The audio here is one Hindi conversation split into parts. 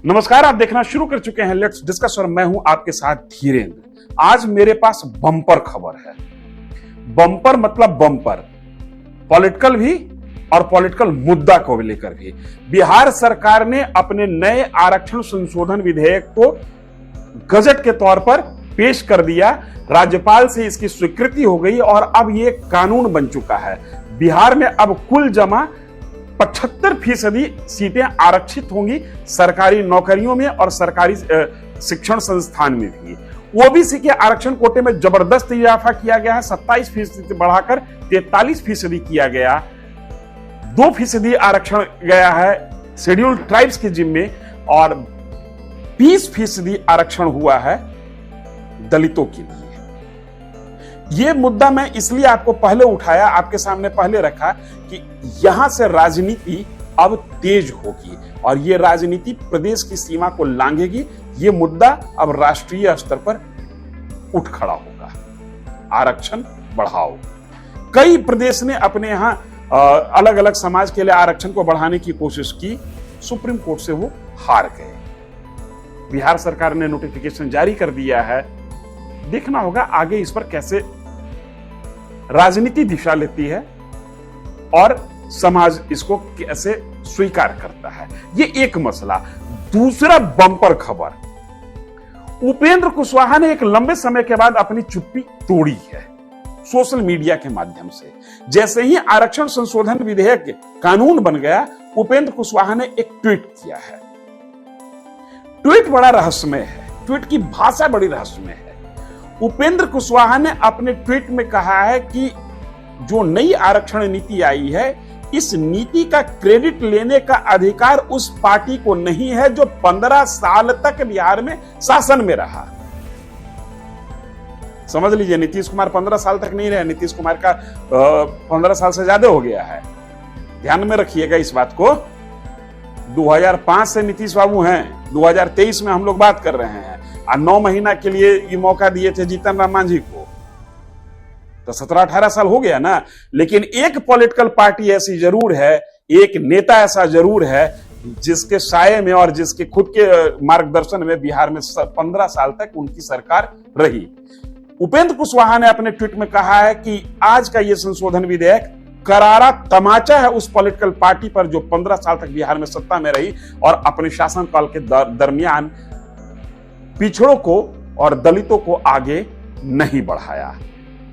नमस्कार, आप देखना शुरू कर चुके हैं लेट्स डिस्कस और मैं हूं आपके साथ धीरेन्द्र। आज मेरे पास बम्पर खबर है। बम्पर मतलब बम्पर, पॉलिटिकल भी और पॉलिटिकल मुद्दा को लेकर भी। बिहार सरकार ने अपने नए आरक्षण संशोधन विधेयक को गजट के तौर पर पेश कर दिया। राज्यपाल से इसकी स्वीकृति हो गई और अब ये कानून बन चुका है। बिहार में अब कुल जमा 75% सीटें आरक्षित होंगी सरकारी नौकरियों में और सरकारी शिक्षण संस्थान में भी। ओबीसी के आरक्षण कोटे में जबरदस्त इजाफा किया गया है, 27% से बढ़ाकर 43% किया गया। 2% आरक्षण गया है शेड्यूल्ड ट्राइब्स के जिम्मे और 20% आरक्षण हुआ है दलितों के लिए। यह मुद्दा मैं इसलिए आपको पहले उठाया, आपके सामने पहले रखा कि यहां से राजनीति अब तेज होगी और यह राजनीति प्रदेश की सीमा को लांघेगी। यह मुद्दा अब राष्ट्रीय स्तर पर उठ खड़ा होगा। आरक्षण बढ़ाओ। कई प्रदेश ने अपने यहां अलग अलग समाज के लिए आरक्षण को बढ़ाने की कोशिश की, सुप्रीम कोर्ट से वो हार गए। बिहार सरकार ने नोटिफिकेशन जारी कर दिया है। देखना होगा आगे इस पर कैसे राजनीति दिशा लेती है और समाज इसको कैसे स्वीकार करता है। ये एक मसला। दूसरा बम्पर खबर, उपेंद्र कुशवाहा ने एक लंबे समय के बाद अपनी चुप्पी तोड़ी है सोशल मीडिया के माध्यम से। जैसे ही आरक्षण संशोधन विधेयक कानून बन गया, उपेंद्र कुशवाहा ने एक ट्वीट किया है। ट्वीट बड़ा रहस्यमय है, ट्वीट की भाषा बड़ी रहस्यमय है। उपेंद्र कुशवाहा ने अपने ट्वीट में कहा है कि जो नई आरक्षण नीति आई है, इस नीति का क्रेडिट लेने का अधिकार उस पार्टी को नहीं है जो 15 साल तक बिहार में शासन में रहा। समझ लीजिए, नीतीश कुमार 15 साल तक नहीं रहे। नीतीश कुमार का 15 साल से ज्यादा हो गया है। ध्यान में रखिएगा इस बात को। 2005 से नीतीश बाबू हैं, 2023 में हम लोग बात कर रहे हैं और 9 महीना के लिए ये मौका दिए थे जीतन राम मांझी को, तो 17-18 साल हो गया ना। लेकिन एक पॉलिटिकल पार्टी ऐसी जरूर है, एक नेता ऐसा जरूर है जिसके साये में और जिसके खुद के मार्गदर्शन में बिहार में 15 साल तक उनकी सरकार रही। उपेंद्र कुशवाहा ने अपने ट्वीट में कहा है कि आज का यह संशोधन विधेयक करारा तमाचा है उस पॉलिटिकल पार्टी पर जो 15 साल तक बिहार में सत्ता में रही और अपने शासनकाल के दरमियान पिछड़ों को और दलितों को आगे नहीं बढ़ाया।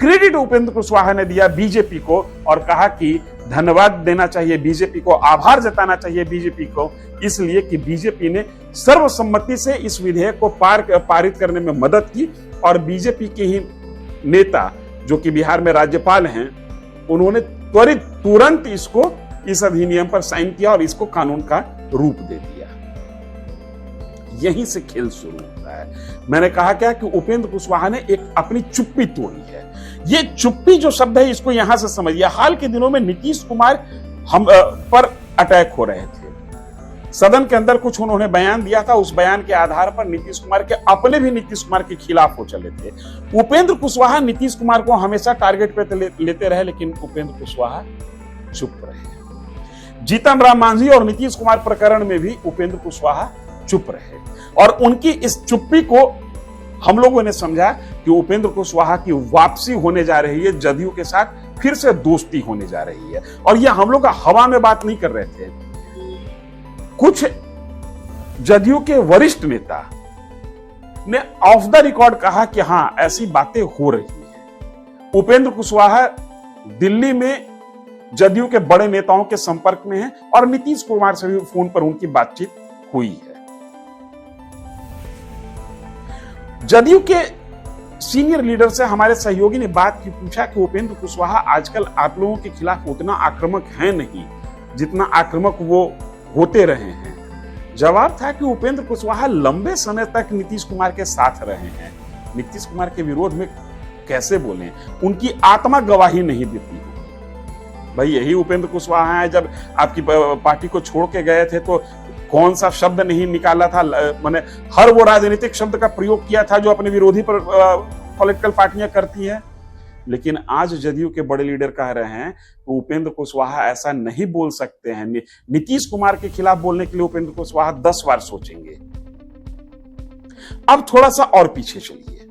क्रेडिट उपेंद्र कुशवाहा ने दिया बीजेपी को और कहा कि धन्यवाद देना चाहिए बीजेपी को, आभार जताना चाहिए बीजेपी को, इसलिए कि बीजेपी ने सर्वसम्मति से इस विधेयक को पारित करने में मदद की और बीजेपी के ही नेता जो कि बिहार में राज्यपाल हैं, उन्होंने त्वरित तुरंत इस अधिनियम पर साइन किया और इसको कानून का रूप दे दिया। यहीं से खेल शुरू होता है। मैंने कहा क्या कि उपेंद्र कुशवाहा ने एक अपनी चुप्पी तोड़ी है। ये चुप्पी जो शब्द है इसको यहां से समझिए। हाल के दिनों में नीतीश कुमार हम पर अटैक हो रहे थे। सदन के अंदर कुछ उन्होंने बयान दिया था, उस बयान के आधार पर नीतीश कुमार के अपने भी नीतीश कुमार के खिलाफ हो चले थे। उपेंद्र कुशवाहा नीतीश कुमार को हमेशा टारगेट पे लेते रहे, लेकिन उपेंद्र कुशवाहा चुप रहे। जीतन राम मांझी और नीतीश कुमार प्रकरण में भी उपेंद्र कुशवाहा चुप रहे और उनकी इस चुप्पी को हम लोगों ने समझा कि उपेंद्र कुशवाहा की वापसी होने जा रही है, जदयू के साथ फिर से दोस्ती होने जा रही है। और यह हम लोग हवा में बात नहीं कर रहे थे। कुछ जदयू के वरिष्ठ नेता ने ऑफ द रिकॉर्ड कहा कि हां, ऐसी बातें हो रही हैं। उपेंद्र कुशवाहा दिल्ली में जदयू के बड़े नेताओं के संपर्क में हैं और नीतीश कुमार से भी फोन पर उनकी बातचीत हुई है। जदयू के सीनियर लीडर से हमारे सहयोगी ने बात की, पूछा कि उपेंद्र कुशवाहा आजकल आप लोगों के खिलाफ उतना आक्रामक है नहीं जितना आक्रामक वो होते रहे हैं। जवाब था कि उपेंद्र कुशवाहा लंबे समय तक नीतीश कुमार के साथ रहे हैं। नीतीश कुमार के विरोध में कैसे बोलें, उनकी आत्मा गवाही नहीं देती। भाई यही उपेंद्र कुशवाहा है, जब आपकी पार्टी को छोड़ के गए थे तो कौन सा शब्द नहीं निकाला था, माने हर वो राजनीतिक शब्द का प्रयोग किया था जो अपने विरोधी पर पॉलिटिकल पार्टियां करती हैं। लेकिन आज जदयू के बड़े लीडर कह रहे हैं कि उपेंद्र कुशवाहा ऐसा नहीं बोल सकते हैं। नीतीश कुमार के खिलाफ बोलने के लिए उपेंद्र कुशवाहा 10 बार सोचेंगे। अब थोड़ा सा और पीछे चलिए।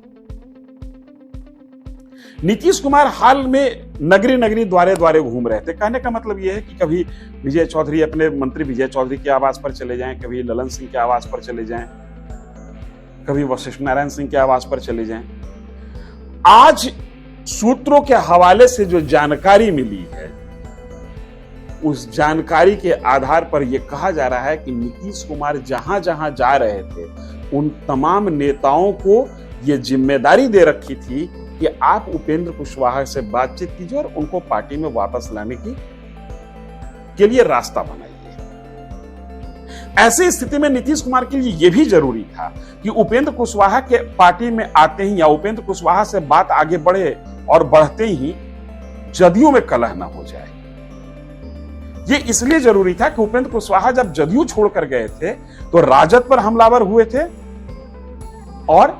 नीतीश कुमार हाल में नगरी नगरी द्वारे द्वारे घूम रहे थे। कहने का मतलब यह है कि कभी विजय चौधरी, अपने मंत्री विजय चौधरी के आवास पर चले जाएं, कभी ललन सिंह के आवास पर चले जाएं, कभी वशिष्ठ नारायण सिंह के आवास पर चले जाएं। आज सूत्रों के हवाले से जो जानकारी मिली है, उस जानकारी के आधार पर यह कहा जा रहा है कि नीतीश कुमार जहां जहां जा रहे थे उन तमाम नेताओं को यह जिम्मेदारी दे रखी थी कि आप उपेंद्र कुशवाहा से बातचीत कीजिए और उनको पार्टी में वापस लाने के लिए रास्ता बनाइए। ऐसी स्थिति में नीतीश कुमार के लिए यह भी जरूरी था कि उपेंद्र कुशवाहा के पार्टी में आते ही या उपेंद्र कुशवाहा से बात आगे बढ़े और बढ़ते ही जदयू में कलह न हो जाए। यह इसलिए जरूरी था कि उपेंद्र कुशवाहा जब जदयू छोड़कर गए थे तो राजद पर हमलावर हुए थे और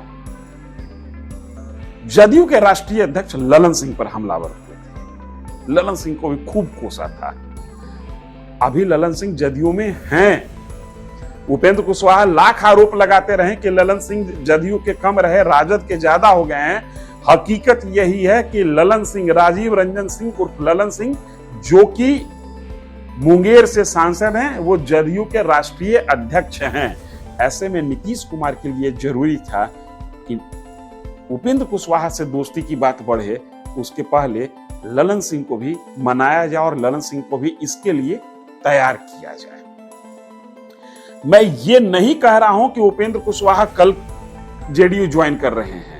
जदयू के राष्ट्रीय अध्यक्ष ललन सिंह पर हमलावर हुए थे। ललन सिंह को भी खूब कोसा था। अभी ललन सिंह जदयू में हैं। उपेंद्र कुशवाहा लाख आरोप लगाते रहे कि ललन सिंह जदयू के कम रहे, राजद के ज्यादा हो गए हैं। हकीकत यही है कि ललन सिंह, राजीव रंजन सिंह उर्फ ललन सिंह, जो कि मुंगेर से सांसद हैं, वो जदयू के राष्ट्रीय अध्यक्ष हैं। ऐसे में नीतीश कुमार के लिए जरूरी था कि उपेंद्र कुशवाहा से दोस्ती की बात बढ़े, उसके पहले ललन सिंह को भी मनाया जाए और ललन सिंह को भी इसके लिए तैयार किया जाए। मैं ये नहीं कह रहा हूं कि उपेंद्र कुशवाहा कल जेडीयू ज्वाइन कर रहे हैं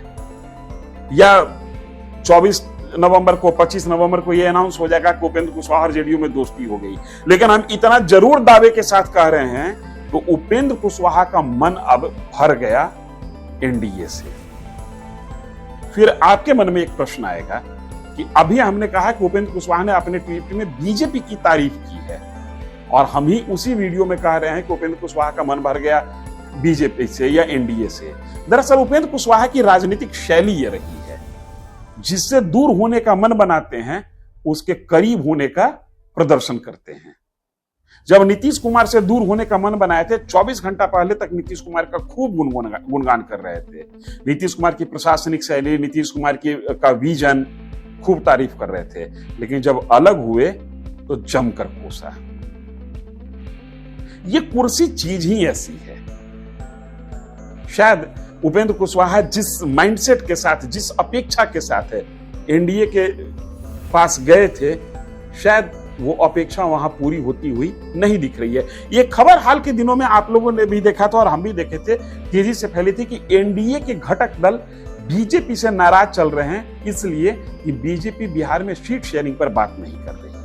या 24 नवंबर को, 25 नवंबर को यह अनाउंस हो जाएगा कि उपेंद्र कुशवाहा और जेडीयू में दोस्ती हो गई। लेकिन हम इतना जरूर दावे के साथ कह रहे हैं तो उपेंद्र कुशवाहा का मन अब भर गया एनडीए से। फिर आपके मन में एक प्रश्न आएगा कि अभी हमने कहा कि उपेंद्र कुशवाहा ने अपने ट्वीट में बीजेपी की तारीफ की है और हम ही उसी वीडियो में कह रहे हैं कि उपेंद्र कुशवाहा का मन भर गया बीजेपी से या एनडीए से। दरअसल उपेंद्र कुशवाहा की राजनीतिक शैली ये रही है, जिससे दूर होने का मन बनाते हैं उसके करीब होने का प्रदर्शन करते हैं। जब नीतीश कुमार से दूर होने का मन बनाए थे, 24 घंटा पहले तक नीतीश कुमार का खूब गुणगान कर रहे थे। नीतीश कुमार की प्रशासनिक शैली, नीतीश कुमार का विजन खूब तारीफ कर रहे थे। लेकिन जब अलग हुए तो जमकर कोसा। ये कुर्सी चीज ही ऐसी है। शायद उपेंद्र कुशवाहा जिस माइंडसेट के साथ, जिस अपेक्षा के साथ है एनडीए के पास गए थे, शायद वो अपेक्षा वहां पूरी होती हुई नहीं दिख रही है। ये खबर हाल के दिनों में आप लोगों ने भी देखा था और हम भी देखे थे, तेजी से फैली थी कि एनडीए के घटक दल बीजेपी से नाराज चल रहे हैं, इसलिए कि बीजेपी बिहार में सीट शेयरिंग पर बात नहीं कर रही है।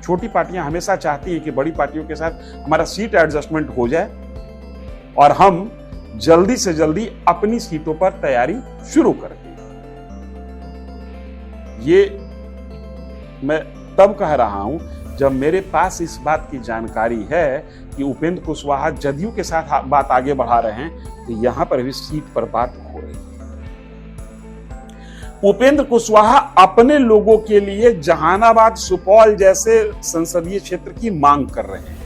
छोटी पार्टियां हमेशा चाहती है कि बड़ी पार्टियों के साथ हमारा सीट एडजस्टमेंट हो जाए और हम जल्दी से जल्दी अपनी सीटों पर तैयारी शुरू कर दें। ये मैं तब कह रहा हूं जब मेरे पास इस बात की जानकारी है कि उपेंद्र कुशवाहा जदयू के साथ बात आगे बढ़ा रहे हैं, तो यहां पर भी सीट पर बात हो रही है। उपेंद्र कुशवाहा अपने लोगों के लिए जहानाबाद, सुपौल जैसे संसदीय क्षेत्र की मांग कर रहे हैं।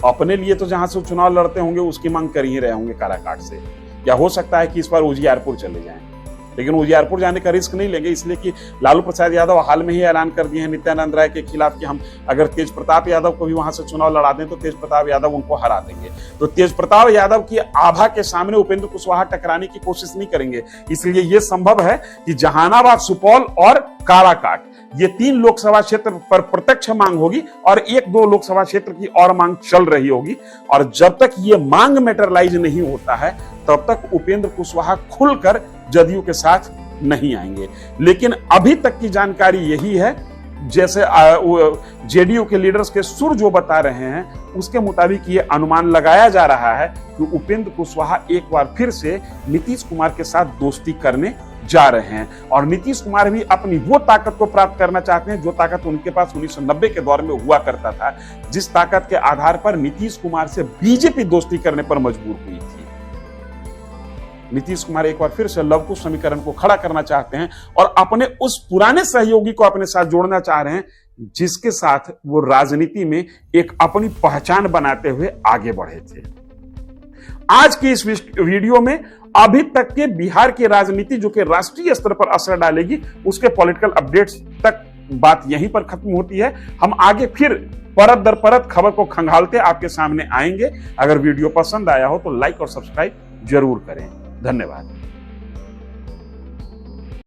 अपने लिए तो जहां से चुनाव लड़ते होंगे उसकी मांग कर ही रहे होंगे काराकाट से, या हो सकता है कि इस बार उजियारपुर चले जाएं। लेकिन उजियारपुर जाने का रिस्क नहीं लेंगे, इसलिए कि लालू प्रसाद यादव हाल में ही ऐलान कर दिए हैं नित्यानंद राय के खिलाफ कि हम अगर तेज प्रताप यादव को भी वहां से चुनाव लड़ा दें तो तेज प्रताप यादव उनको हरा देंगे। तो तेज प्रताप यादव की आभा के सामने उपेंद्र कुशवाहा टकराने की कोशिश नहीं करेंगे। इसलिए यह संभव है कि जहानाबाद, सुपौल और काराकाट, ये 3 लोकसभा क्षेत्र पर प्रत्यक्ष मांग होगी और 1-2 लोकसभा क्षेत्र की और मांग चल रही होगी। और जब तक ये मांग मैटरलाइज नहीं होता है तब तक उपेंद्र कुशवाहा खुलकर जदयू के साथ नहीं आएंगे। लेकिन अभी तक की जानकारी यही है, जैसे जेडीयू के लीडर्स के सुर जो बता रहे हैं उसके मुताबिक ये अनुमान लगाया जा रहा है कि उपेंद्र कुशवाहा एक बार फिर से नीतीश कुमार के साथ दोस्ती करने जा रहे हैं। और नीतीश कुमार भी अपनी वो ताकत को प्राप्त करना चाहते हैं जो ताकत उनके पास 1990 के दौर में हुआ करता था, जिस ताकत के आधार पर नीतीश कुमार से बीजेपी दोस्ती करने पर मजबूर हुई थी। नीतीश कुमार एक बार फिर से लव कुश समीकरण को खड़ा करना चाहते हैं और अपने उस पुराने सहयोगी को अपने साथ जोड़ना चाह रहे हैं जिसके साथ वो राजनीति में एक अपनी पहचान बनाते हुए आगे बढ़े थे। आज की इस वीडियो में अभी तक के बिहार की राजनीति जो कि राष्ट्रीय स्तर पर असर डालेगी उसके पॉलिटिकल अपडेट्स तक बात यहीं पर खत्म होती है। हम आगे फिर परत दर परत खबर को खंगालते आपके सामने आएंगे। अगर वीडियो पसंद आया हो तो लाइक और सब्सक्राइब जरूर करें। धन्यवाद।